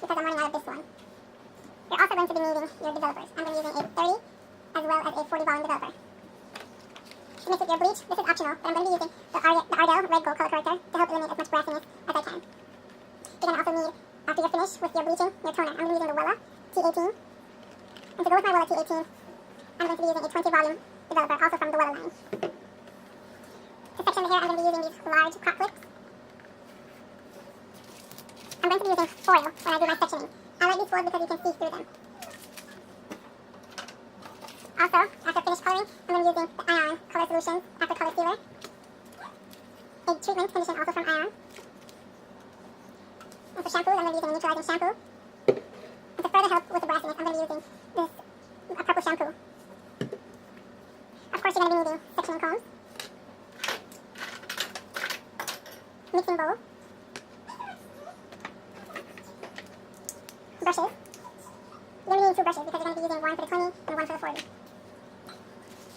because I'm running out of this one. You're also going to be needing your developers. I'm going to be using a 30 as well as a 40 volume developer. To mix with your bleach, this is optional, but I'm going to be using the Ardell Red Gold color corrector to help eliminate as much brassiness as I can. You're going to also need, after you're finished with your bleaching, your toner. I'm going to be using the Wella T18. And to go with my Wella T18, I'm going to be using a 20 volume developer, also from the Wella line. To section the hair, I'm going to be using these large crop clips. I'm going to be using foil when I do my sectioning. I like these foils because you can see through them. Also, after finished coloring, I'm going to be using the Ion Color Solutions After Color Sealer. A treatment condition also from Ion. And for shampoos, I'm going to be using a neutralizing shampoo. And to further help with the brassiness, I'm going to be using this purple shampoo. Of course, you're going to be needing sectioning combs, mixing bowl, brushes. You're going to be using two brushes because you're going to be using one for the 20 and one for the 40.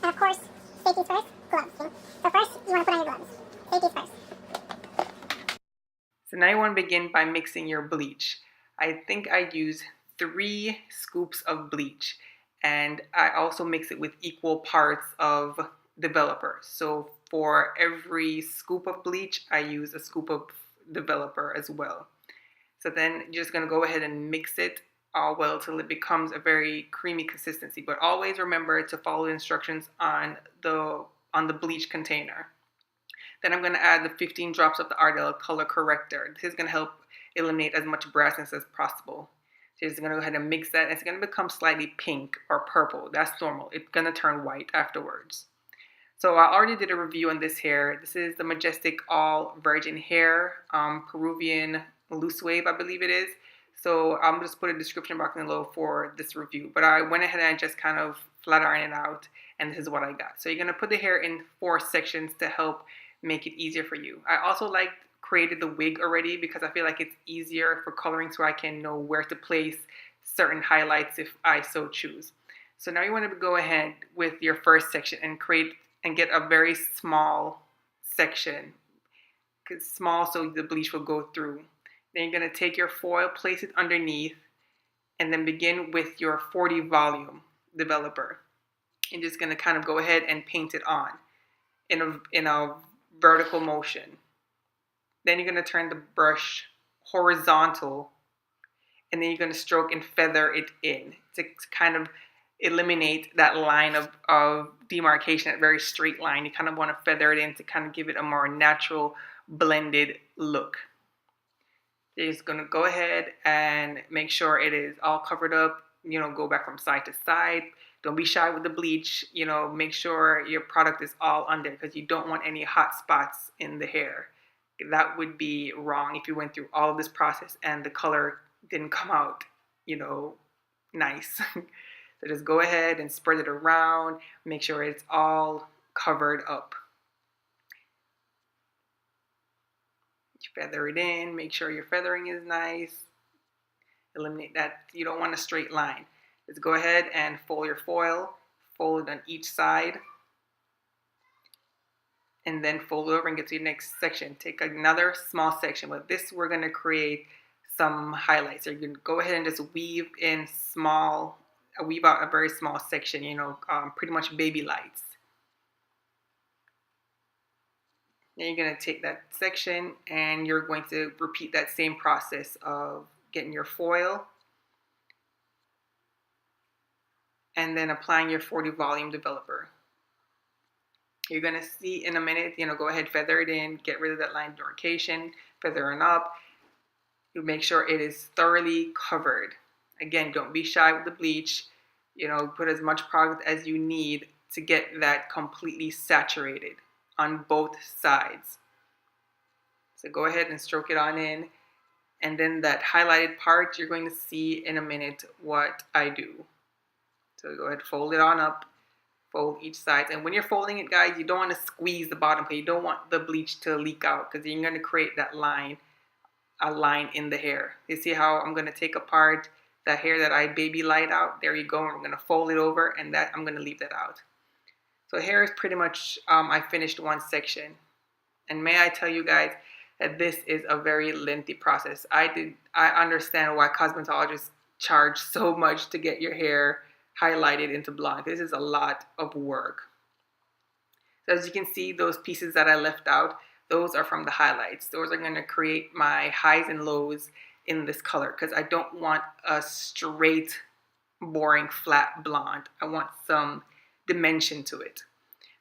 And of course, safeties first, gloves. So first, you want to put on your gloves. Safeties first. So now you want to begin by mixing your bleach. I think I use 3 scoops of bleach, and I also mix it with equal parts of developer. So for every scoop of bleach, I use a scoop of developer as well. So then you're just going to go ahead and mix it all well till it becomes a very creamy consistency. But always remember to follow the instructions on the bleach container. Then I'm going to add the 15 drops of the Ardell color corrector. This is going to help eliminate as much brassness as possible. So you're just going to go ahead and mix that. It's going to become slightly pink or purple. That's normal. It's going to turn white afterwards. So I already did a review on this hair. This is the Majestic All Virgin Hair, Peruvian Loose Wave, I believe it is. So I'm just put a description box below for this review. But I went ahead and just kind of flat ironed it out, and this is what I got. So you're going to put the hair in 4 sections to help make it easier for you. I also created the wig already because I feel like it's easier for coloring, so I can know where to place certain highlights if I so choose. So now you want to go ahead with your first section and get a very small section. It's small so the bleach will go through. Then you're going to take your foil, place it underneath, and then begin with your 40 volume developer. You're just going to kind of go ahead and paint it on in a vertical motion. Then you're going to turn the brush horizontal, and then you're going to stroke and feather it in to kind of eliminate that line of demarcation, that very straight line. You kind of want to feather it in to kind of give it a more natural blended look. You're just going to go ahead and make sure it is all covered up. Go back from side to side. Don't be shy with the bleach. Make sure your product is all under, because you don't want any hot spots in the hair. That would be wrong if you went through all of this process and the color didn't come out, nice. So just go ahead and spread it around. Make sure it's all covered up. Feather it in. Make sure your feathering is nice. Eliminate that. You don't want a straight line. Just go ahead and fold your foil. Fold it on each side. And then fold it over and get to your next section. Take another small section. With this, we're going to create some highlights. So you can go ahead and just weave out a very small section, pretty much baby lights. Then you're going to take that section and you're going to repeat that same process of getting your foil and then applying your 40 volume developer. You're going to see in a minute, go ahead, feather it in, get rid of that line demarcation, feather it up. You make sure it is thoroughly covered. Again, don't be shy with the bleach. Put as much product as you need to get that completely saturated on both sides. So go ahead and stroke it on in. And then that highlighted part, you're going to see in a minute what I do. So go ahead, fold it on up, fold each side. And when you're folding it, guys, you don't want to squeeze the bottom part. You don't want the bleach to leak out, because you're going to create that line, a line in the hair. You see how I'm going to take apart the hair that I baby light out? There you go. I'm going to fold it over, and that I'm going to leave that out. So hair is pretty much, I finished one section. And may I tell you guys, that this is a very lengthy process. I understand why cosmetologists charge so much to get your hair highlighted into blonde. This is a lot of work. So as you can see, those pieces that I left out, those are from the highlights. Those are going to create my highs and lows in this color because I don't want a straight, boring, flat blonde. I want some dimension to it.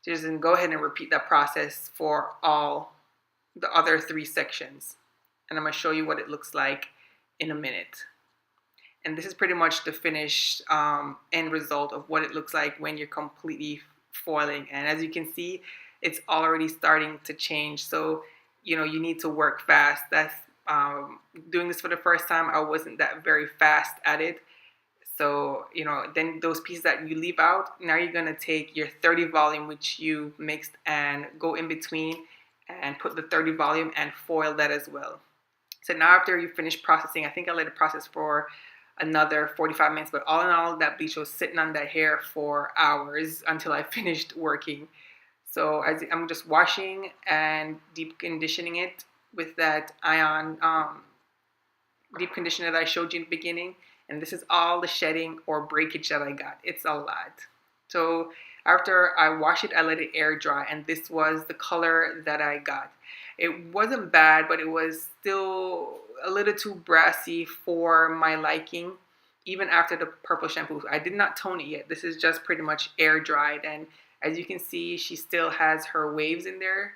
So just go ahead and repeat that process for all the other 3 sections. And I'm going to show you what it looks like in a minute. And this is pretty much the finished end result of what it looks like when you're completely foiling. And as you can see, it's already starting to change. So, you need to work fast. That's doing this for the first time, I wasn't that very fast at it. So, then those pieces that you leave out, now you're going to take your 30 volume, which you mixed, and go in between and put the 30 volume and foil that as well. So now after you finish processing, I think I let it process for another 45 minutes, but all in all, that bleach was sitting on that hair for hours until I finished working. So I'm just washing and deep conditioning it with that ion deep conditioner that I showed you in the beginning. And this is all the shedding or breakage that I got. It's a lot. So after I wash it, I let it air dry, and this was the color that I got. It wasn't bad, but it was still a little too brassy for my liking, even after the purple shampoo. I did not tone it yet. This is just pretty much air dried, and as you can see, she still has her waves in there,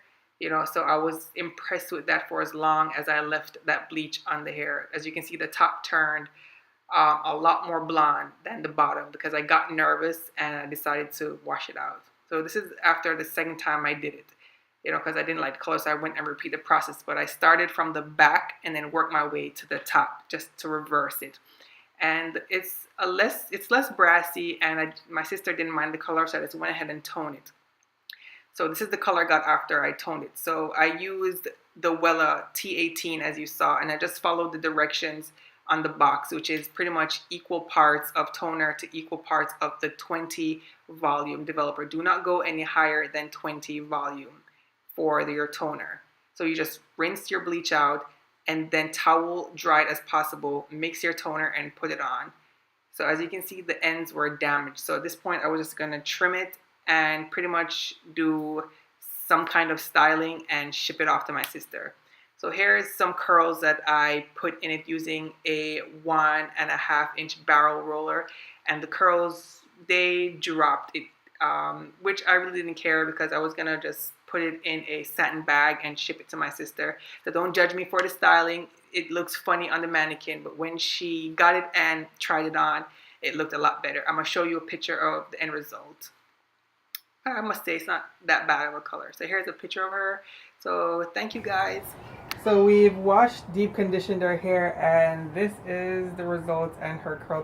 so I was impressed with that for as long as I left that bleach on the hair. As you can see, the top turned a lot more blonde than the bottom because I got nervous and I decided to wash it out. So this is after the second time I did it, because I didn't like the color, so I went and repeated the process. But I started from the back and then worked my way to the top just to reverse it. And it's less brassy, and my sister didn't mind the color, so I just went ahead and toned it. So this is the color I got after I toned it. So I used the Wella T18 as you saw, and I just followed the directions on the box, which is pretty much equal parts of toner to equal parts of the 20 volume developer. Do not go any higher than 20 volume for your toner. So you just rinse your bleach out and then towel dry it as possible, mix your toner and put it on. So as you can see, the ends were damaged. So at this point, I was just gonna trim it and pretty much do some kind of styling and ship it off to my sister. So here's some curls that I put in it using a 1.5 inch barrel roller, and the curls, they dropped it, which I really didn't care because I was gonna just put it in a satin bag and ship it to my sister. So don't judge me for the styling. It looks funny on the mannequin, but when she got it and tried it on, it looked a lot better. I'm gonna show you a picture of the end result. I must say it's not that bad of a color. So here's a picture of her. So thank you guys. So we've washed, deep conditioned her hair, and this is the result and her curl.